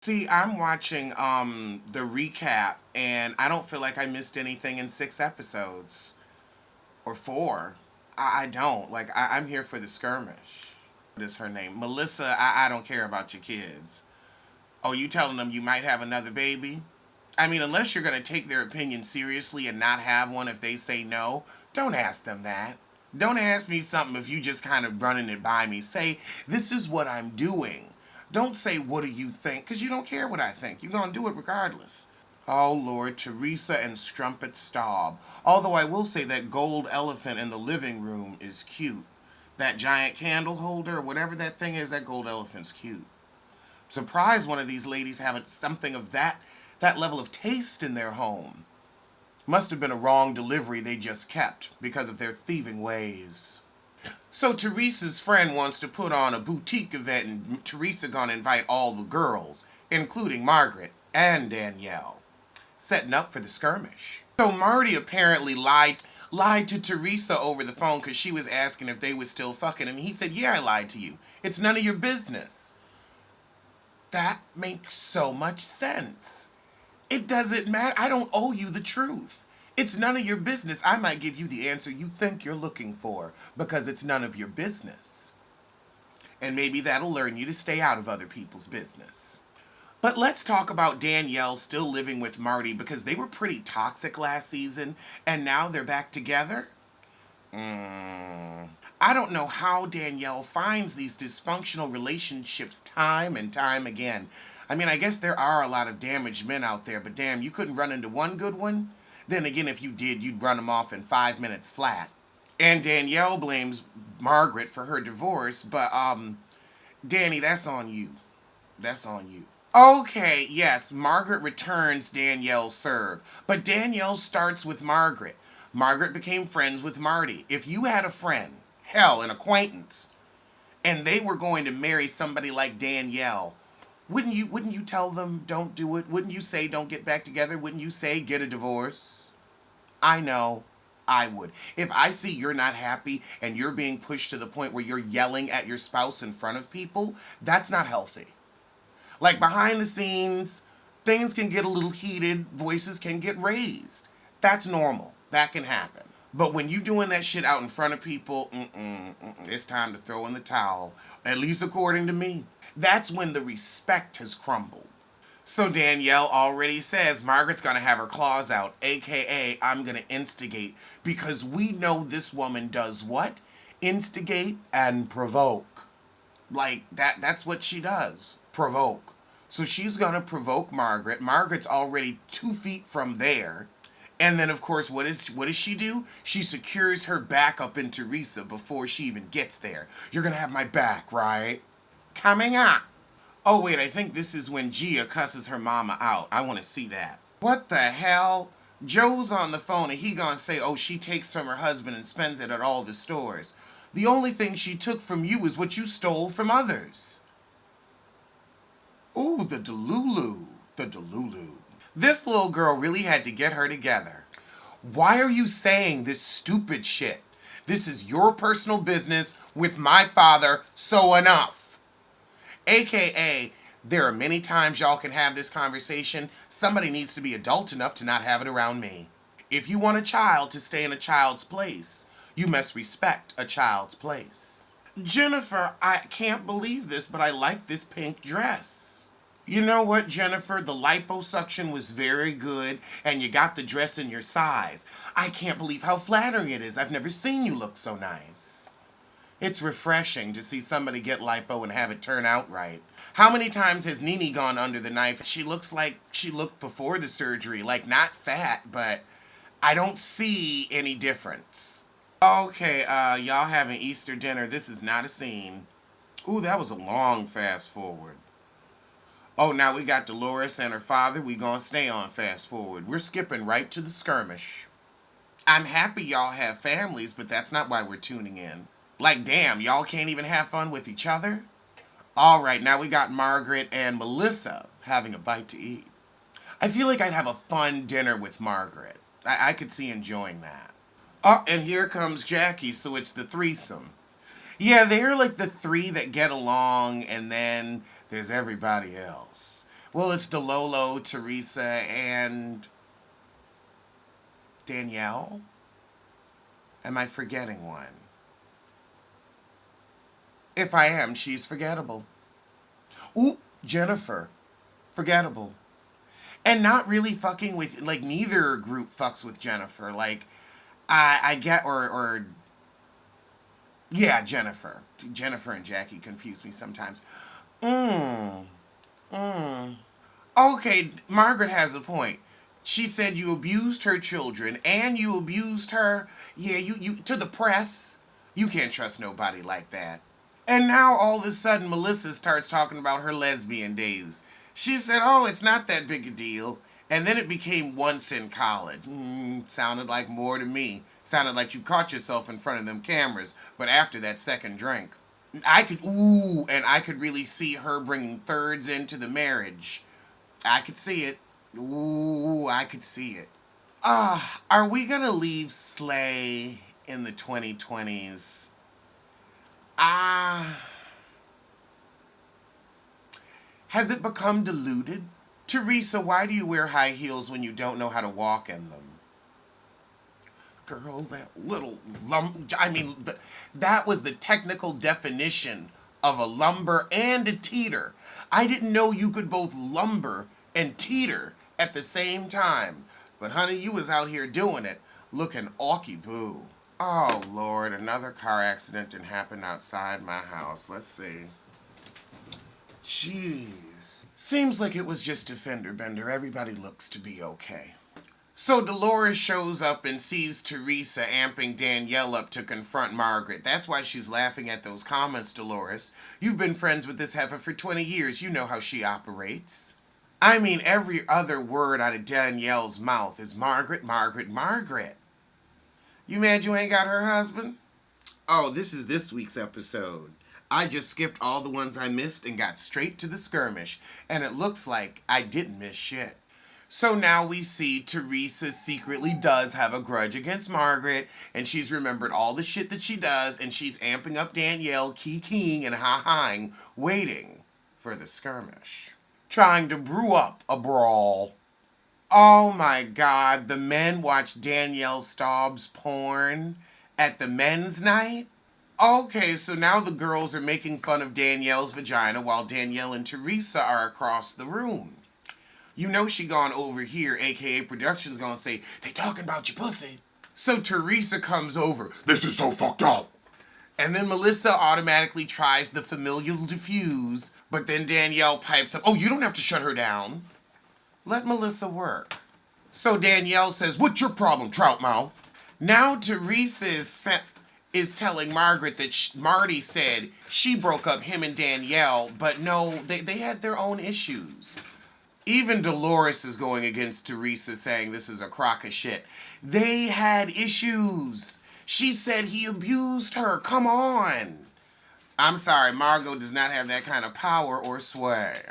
See, I'm watching the recap and I don't feel like I missed anything in 6 episodes or four. I don't. I'm here for the skirmish. What is her name? Melissa, I don't care about your kids. Oh, you telling them you might have another baby? I mean, unless you're going to take their opinion seriously and not have one if they say no, don't ask them that. Don't ask me something if you just kind of running it by me. Say, this is what I'm doing. Don't say, what do you think? Because you don't care what I think. You're going to do it regardless. Oh, Lord, Teresa and Strumpet Staub. Although I will say that gold elephant in the living room is cute. That giant candle holder, or whatever that thing is, that gold elephant's cute. Surprised one of these ladies having something of that level of taste in their home. Must have been a wrong delivery they just kept because of their thieving ways. So Teresa's friend wants to put on a boutique event and Teresa gonna invite all the girls, including Margaret and Danielle, setting up for the skirmish. So Marty apparently lied to Teresa over the phone because she was asking if they was still fucking, and he said, yeah, I lied to you. It's none of your business. That makes so much sense. It doesn't matter. I don't owe you the truth. It's none of your business. I might give you the answer you think you're looking for because it's none of your business. And maybe that'll learn you to stay out of other people's business. But let's talk about Danielle still living with Marty because they were pretty toxic last season and now they're back together. I don't know how Danielle finds these dysfunctional relationships time and time again. I mean, I guess there are a lot of damaged men out there, but damn, you couldn't run into one good one? Then again, if you did, you'd run them off in 5 minutes flat. And Danielle blames Margaret for her divorce, but, Danny, that's on you. That's on you. Okay, yes, Margaret returns Danielle's serve, but Danielle starts with Margaret. Margaret became friends with Marty. If you had a friend, hell, an acquaintance, and they were going to marry somebody like Danielle, wouldn't you tell them don't do it? Wouldn't you say don't get back together? Wouldn't you say get a divorce? I know. I would. If I see you're not happy and you're being pushed to the point where you're yelling at your spouse in front of people, that's not healthy. Like behind the scenes, things can get a little heated, voices can get raised. That's normal. That can happen. But when you doing that shit out in front of people, it's time to throw in the towel. At least according to me. That's when the respect has crumbled. So Danielle already says Margaret's gonna have her claws out, aka I'm gonna instigate, because we know this woman does what? Instigate and provoke. Like that's what she does. Provoke. So she's gonna provoke Margaret. Margaret's already 2 feet from there. And then of course what does she do? She secures her back up in Teresa before she even gets there. You're gonna have my back, right? Coming up. Oh wait, I think this is when Gia cusses her mama out. I wanna see that. What the hell? Joe's on the phone and he gonna say, oh, she takes from her husband and spends it at all the stores. The only thing she took from you is what you stole from others. Ooh, the Delulu. The Delulu. This little girl really had to get her together. Why are you saying this stupid shit? This is your personal business with my father, so enough. AKA, there are many times y'all can have this conversation. Somebody needs to be adult enough to not have it around me. If you want a child to stay in a child's place, you must respect a child's place. Jennifer, I can't believe this, but I like this pink dress. You know what, Jennifer? The liposuction was very good, and you got the dress in your size. I can't believe how flattering it is. I've never seen you look so nice. It's refreshing to see somebody get lipo and have it turn out right. How many times has Nene gone under the knife? She looks like she looked before the surgery, like not fat, but I don't see any difference. Okay, y'all having Easter dinner. This is not a scene. Ooh, that was a long fast forward. Oh, now we got Dolores and her father. We gonna stay on fast forward. We're skipping right to the skirmish. I'm happy y'all have families, but that's not why we're tuning in. Like, damn, y'all can't even have fun with each other? All right, now we got Margaret and Melissa having a bite to eat. I feel like I'd have a fun dinner with Margaret. I could see enjoying that. Oh, and here comes Jackie, so it's the threesome. Yeah, they're like the three that get along, and then there's everybody else. Well, it's Delolo, Teresa, and Danielle. Am I forgetting one? If I am, she's forgettable. Ooh, Jennifer. Forgettable. And not really fucking with, like, neither group fucks with Jennifer. Like, I get, yeah, Jennifer. Jennifer and Jackie confuse me sometimes. Mmm. Mmm. Okay, Margaret has a point. She said you abused her children and you abused her. Yeah, you to the press. You can't trust nobody like that. And now all of a sudden Melissa starts talking about her lesbian days. She said, "Oh, it's not that big a deal." And then it became once in college. Sounded like more to me. Sounded like you caught yourself in front of them cameras, but after that second drink. And I could really see her bringing thirds into the marriage. I could see it. Ooh, I could see it. Are we gonna leave Slay in the 2020s? Ah, has it become diluted? Teresa, why do you wear high heels when you don't know how to walk in them? Girl, that little that was the technical definition of a lumber and a teeter. I didn't know you could both lumber and teeter at the same time. But honey, you was out here doing it, looking awky boo. Oh Lord, another car accident didn't happen outside my house. Let's see. Jeez. Seems like it was just a fender bender. Everybody looks to be okay. So Dolores shows up and sees Teresa amping Danielle up to confront Margaret. That's why she's laughing at those comments, Dolores. You've been friends with this heifer for 20 years. You know how she operates. I mean, every other word out of Danielle's mouth is Margaret, Margaret, Margaret. You mad you ain't got her husband? Oh, this is this week's episode. I just skipped all the ones I missed and got straight to the skirmish. And it looks like I didn't miss shit. So now we see Teresa secretly does have a grudge against Margaret, and she's remembered all the shit that she does, and she's amping up Danielle, kikiing and ha-haing, waiting for the skirmish. Trying to brew up a brawl. Oh my God, the men watch Danielle Staub's porn at the men's night? Okay, so now the girls are making fun of Danielle's vagina while Danielle and Teresa are across the room. You know she gone over here, aka production's gonna say, "They talking about your pussy." So Teresa comes over, "This is so fucked up." And then Melissa automatically tries the familial diffuse, but then Danielle pipes up, "Oh, you don't have to shut her down. Let Melissa work." So Danielle says, "What's your problem, trout mouth?" Now Teresa is telling Margaret that Marty said she broke up him and Danielle, but no, they had their own issues. Even Dolores is going against Teresa, saying this is a crock of shit. They had issues. She said he abused her. Come on. I'm sorry, Margot does not have that kind of power or sway.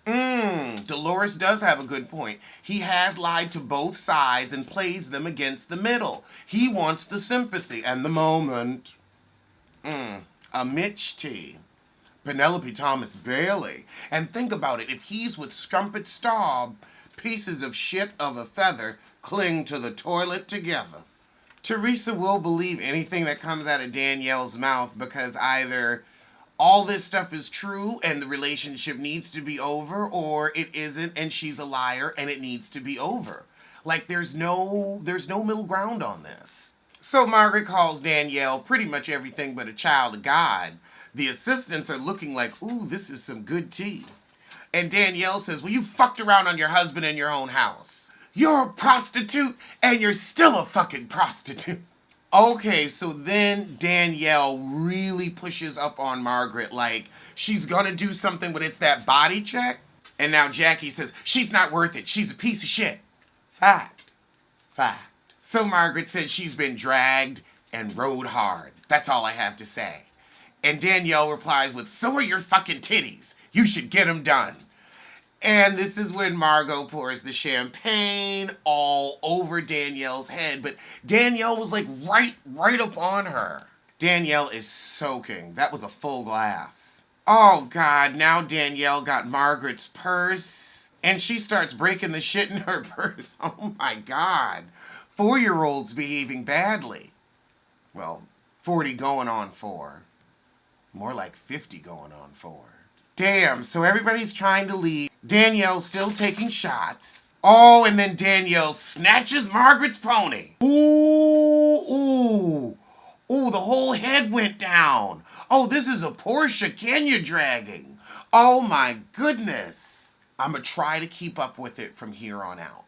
Dolores does have a good point. He has lied to both sides and plays them against the middle. He wants the sympathy and the moment. A Mitch T. Penelope Thomas Bailey. And think about it, if he's with Strumpet Staub, pieces of shit of a feather cling to the toilet together. Teresa will believe anything that comes out of Danielle's mouth because either all this stuff is true and the relationship needs to be over, or it isn't and she's a liar and it needs to be over. Like there's no middle ground on this. So Margaret calls Danielle pretty much everything but a child of God. The assistants are looking like, "Ooh, this is some good tea." And Danielle says, "Well, you fucked around on your husband in your own house. You're a prostitute and you're still a fucking prostitute." Okay, so then Danielle really pushes up on Margaret like she's gonna do something, but it's that body check. And now Jackie says, "She's not worth it. She's a piece of shit." Fact. Fact. So Margaret said she's been dragged and rode hard. That's all I have to say. And Danielle replies with, "So are your fucking titties. You should get them done." And this is when Margot pours the champagne all over Danielle's head. But Danielle was like right up on her. Danielle is soaking. That was a full glass. Oh, God, now Danielle got Margaret's purse, and she starts breaking the shit in her purse. Oh, my God. 4-year-olds behaving badly. Well, 40 going on 4. More like 50 going on 4. Damn, so everybody's trying to leave. Danielle's still taking shots. Oh, and then Danielle snatches Margaret's pony. Ooh, ooh. Ooh, the whole head went down. Oh, this is a Porsche Kenya dragging. Oh my goodness. I'm gonna try to keep up with it from here on out.